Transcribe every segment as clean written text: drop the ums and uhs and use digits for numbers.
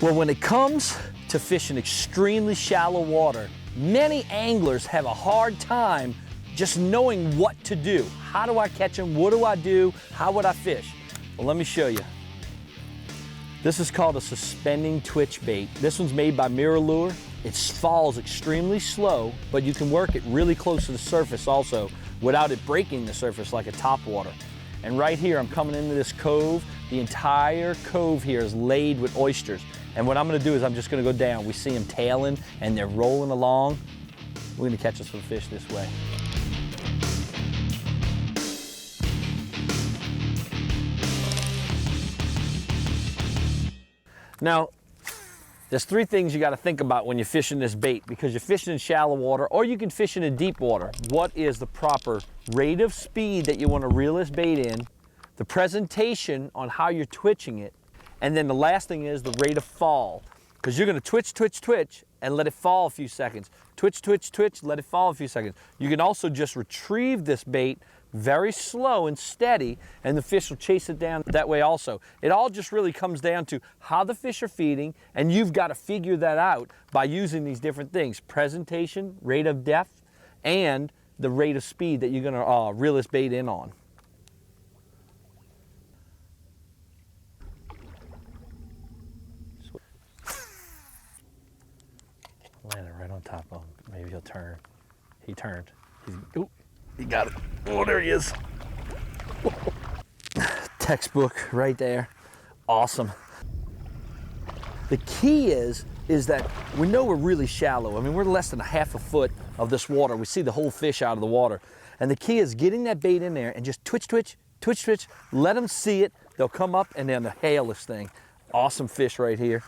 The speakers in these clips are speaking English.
Well, when it comes to fishing extremely shallow water, many anglers have a hard time just knowing what to do. How do I catch them? What do I do? How would I fish? Well, let me show you. This is called a suspending twitch bait. This one's made by Mirror Lure. It falls extremely slow, but you can work it really close to the surface also without it breaking the surface like a topwater. And right here, I'm coming into this cove. The entire cove here is laid with oysters. And what I'm gonna do is I'm just gonna go down. We see them tailing and they're rolling along. We're gonna catch us some fish this way. Now, there's three things you gotta think about when you're fishing this bait, because you're fishing in shallow water or you can fish in deep water. What is the proper rate of speed that you wanna reel this bait in, the presentation on how you're twitching it, and then the last thing is the rate of fall. Because you're gonna twitch, twitch, twitch, and let it fall a few seconds. Twitch, twitch, twitch, let it fall a few seconds. You can also just retrieve this bait very slow and steady, and the fish will chase it down that way also. It all just really comes down to how the fish are feeding, and you've got to figure that out by using these different things: presentation, rate of depth, and the rate of speed that you're gonna reel this bait in on. Landed right on top of him. Maybe he'll turn. He turned. Ooh, he got it. Oh, there he is. Textbook right there. Awesome. The key is that we know we're really shallow. I mean, we're less than a half a foot of this water. We see the whole fish out of the water. And the key is getting that bait in there and just twitch, twitch, twitch, twitch. Let them see it. They'll come up and then they'll hail this thing. Awesome fish right here.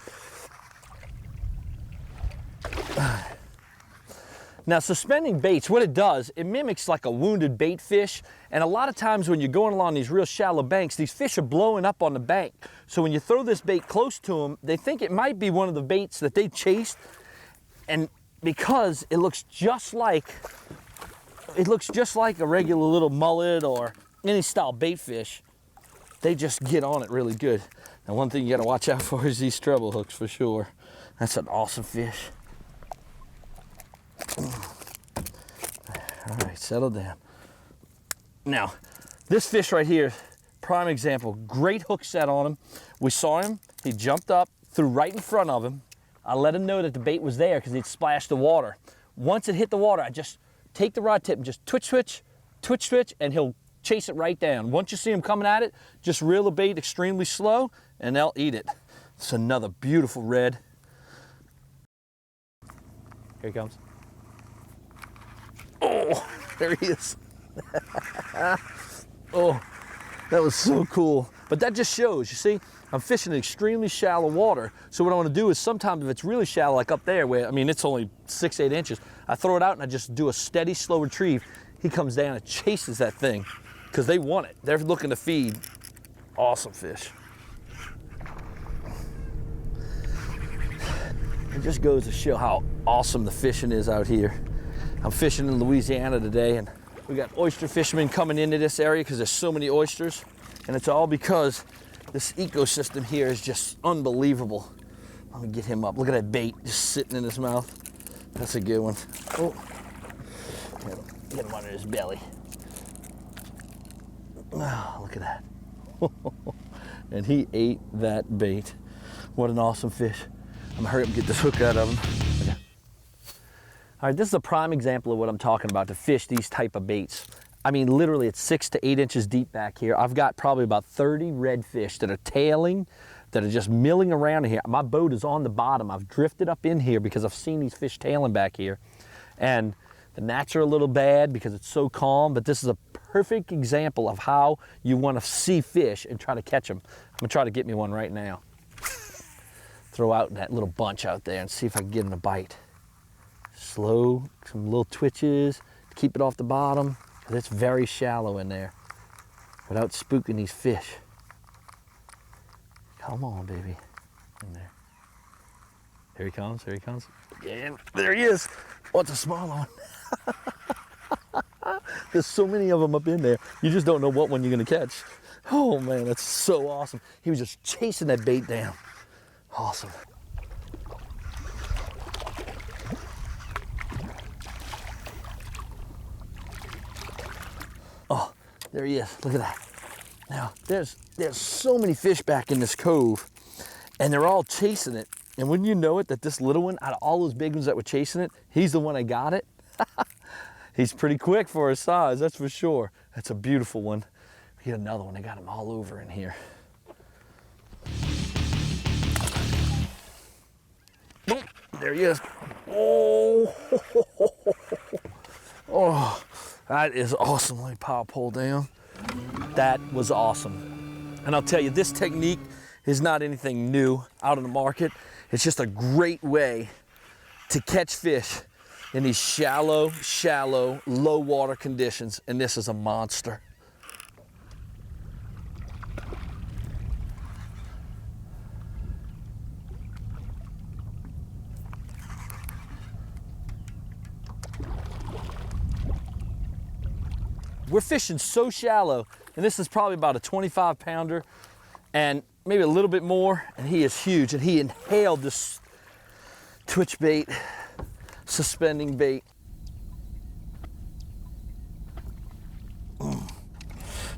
Now, suspending baits, what it does, it mimics like a wounded bait fish. And a lot of times when you're going along these real shallow banks, these fish are blowing up on the bank. So when you throw this bait close to them, they think it might be one of the baits that they chased. And because it looks just like a regular little mullet or any style bait fish, they just get on it really good. Now, one thing you gotta watch out for is these treble hooks for sure. That's an awesome fish. All right, settle down. Now, this fish right here, prime example, great hook set on him. We saw him, he jumped up, threw right in front of him. I let him know that the bait was there because he'd splashed the water. Once it hit the water, I just take the rod tip and just twitch, twitch, twitch, twitch, and he'll chase it right down. Once you see him coming at it, just reel the bait extremely slow and they'll eat it. It's another beautiful red. Here he comes. Oh, there he is. Oh, that was so cool. But that just shows, you see, I'm fishing in extremely shallow water. So what I want to do is sometimes if it's really shallow, like up there, where, I mean, it's only 6-8 inches, I throw it out and I just do a steady, slow retrieve. He comes down and chases that thing because they want it. They're looking to feed. Awesome fish. It just goes to show how awesome the fishing is out here. I'm fishing in Louisiana today, and we got oyster fishermen coming into this area because there's so many oysters, and it's all because this ecosystem here is just unbelievable. Let me get him up. Look at that bait just sitting in his mouth. That's a good one. Oh, get him under his belly. Oh, look at that. And he ate that bait. What an awesome fish. I'm gonna hurry up and get this hook out of him. Okay. All right, this is a prime example of what I'm talking about to fish these type of baits. I mean, literally it's 6 to 8 inches deep back here. I've got probably about 30 redfish that are tailing, that are just milling around in here. My boat is on the bottom. I've drifted up in here because I've seen these fish tailing back here. And the gnats are a little bad because it's so calm, but this is a perfect example of how you want to see fish and try to catch them. I'm gonna try to get me one right now. Throw out that little bunch out there and see if I can get him to bite. Slow, some little twitches to keep it off the bottom, because it's very shallow in there without spooking these fish. Come on, baby. In there. Here he comes, here he comes. Yeah, there he is. Oh, it's a small one. There's so many of them up in there. You just don't know what one you're gonna catch. Oh man, that's so awesome. He was just chasing that bait down. Awesome. There he is, look at that. Now, there's so many fish back in this cove, and they're all chasing it. And wouldn't you know it, that this little one, out of all those big ones that were chasing it, he's the one that got it. He's pretty quick for his size, that's for sure. That's a beautiful one. We get another one, I got him all over in here. Boom, there he is. Oh, oh, that is awesome. Let me power pole down. That was awesome. And I'll tell you, this technique is not anything new out on the market. It's just a great way to catch fish in these shallow, low water conditions. And this is a monster. We're fishing so shallow, and this is probably about a 25 pounder and maybe a little bit more, and he is huge. And he inhaled this twitch bait, suspending bait.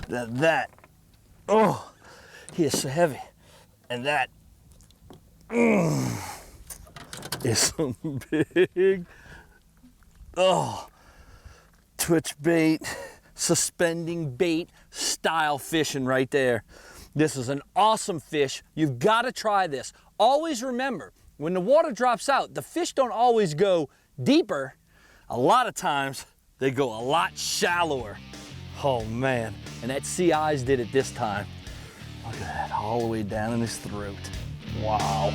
That, oh, he is so heavy. And that is so big. Oh, twitch bait, suspending bait style fishing right there. This is an awesome fish. You've got to try this. Always remember, when the water drops out, the fish don't always go deeper. A lot of times they go a lot shallower. Oh man, and that sea eyes did it this time. Look at that, all the way down in his throat. Wow.